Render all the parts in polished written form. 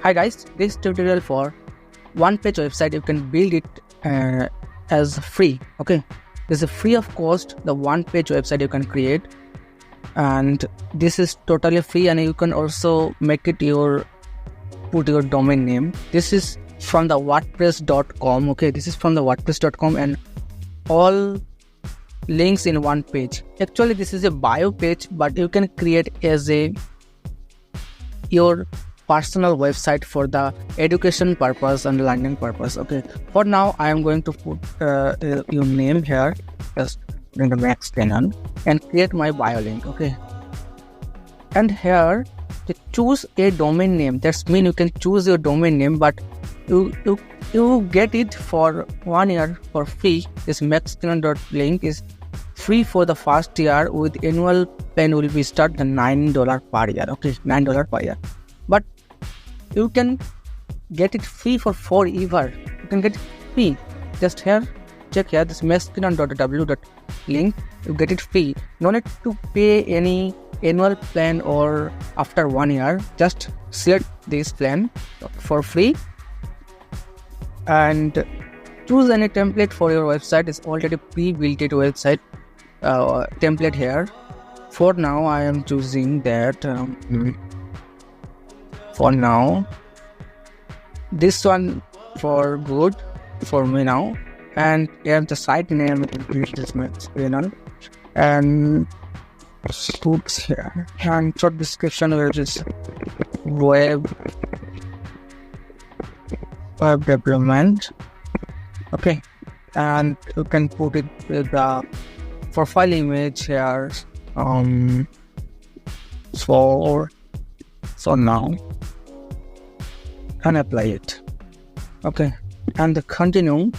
Hi guys, this tutorial for one-page website. You can build it as free. Okay, this is free of cost. The one-page website you can create, and this is totally free. And you can also make it put your domain name. This is from the WordPress.com. Okay, this is from the WordPress.com, and all links in one page. Actually, this is a bio page, but you can create as your personal website for the education purpose and learning purpose. Okay, for now I am going to put your name here, just in the Maxkinon, and create my bio link. Okay, and here to choose a domain name. That's mean you can choose your domain name, but you get it for 1 year for free. This Maxkinon.link is free for the first year, with annual plan will be start the $9 per year. Okay, $9 per year, but you can get it free for forever. You can get it free. Just here, check here, this Maxkinon.w.link. You get it free. No need to pay any annual plan or after 1 year. Just select this plan for free and choose any template for your website. It's already pre-built website template here. For now I am choosing that for now, this one for good for me now. And here the site name is Maxkinon, and oops here, and short description which is web development. Okay, and you can put it with the profile image here for now, and apply it. Okay, and continue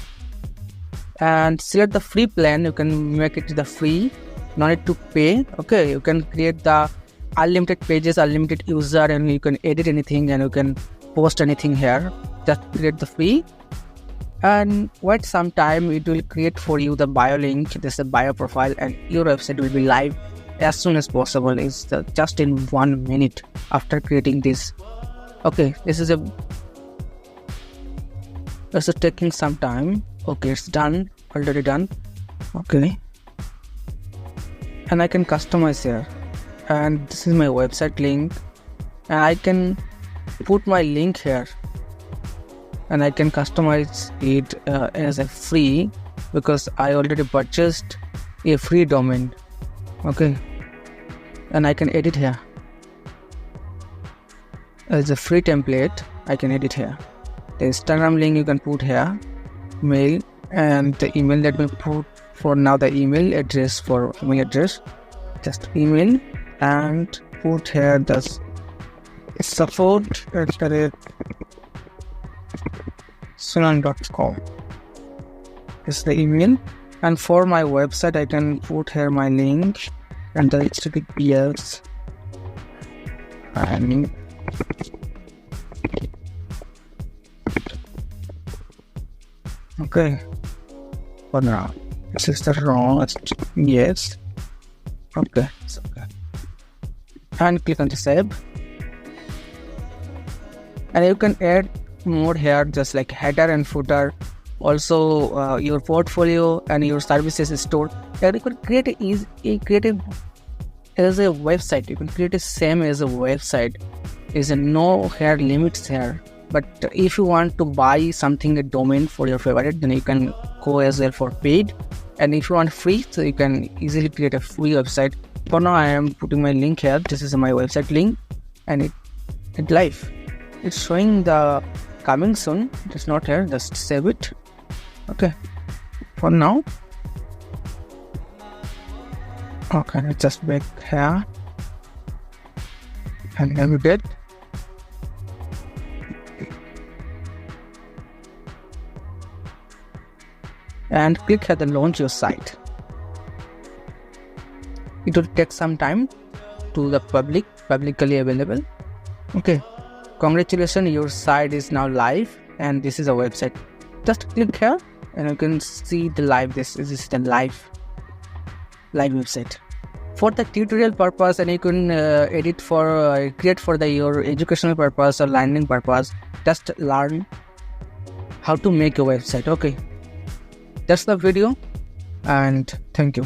and select the free plan. You can make it the free, no need to pay. Okay, you can create the unlimited pages, unlimited user, and you can edit anything and you can post anything here. Just create the free and wait some time. It will create for you the bio link. This is a bio profile, and your website will be live as soon as possible. It's just in 1 minute after creating this. Okay, this is taking some time. Okay, it's done, already done. Okay, and I can customize here, and this is my website link, and I can put my link here, and I can customize it as a free, because I already purchased a free domain. Okay, and I can edit here as a free template. I can edit here. The Instagram link you can put here, mail, and the email that we put for now, the email address for email address, just email, and put here the support@maxkinon.com is the email. And for my website I can put here my link and the HTTPS and okay. For now, this is the wrong. Yes. Okay. It's okay. And click on the save. And you can add more here, just like header and footer. Also, your portfolio and your services stored. And you can create as a website. You can create the same as a website. There's no here limits here. But if you want to buy something, a domain for your favorite, then you can go as well for paid. And if you want free, so you can easily create a free website. For now I am putting my link here. This is my website link, and it live. It's showing the coming soon. It's not here. Just save it. Okay, for now. Okay, let's just back here and navigate. And click here to launch your site. It will take some time to the publicly available. Okay, congratulations, your site is now live, and this is a website. Just click here and you can see the live. This is the live website. for the tutorial purpose, and you can edit for create for your educational purpose or landing purpose. Just learn how to make a website. Okay, that's the video, and thank you.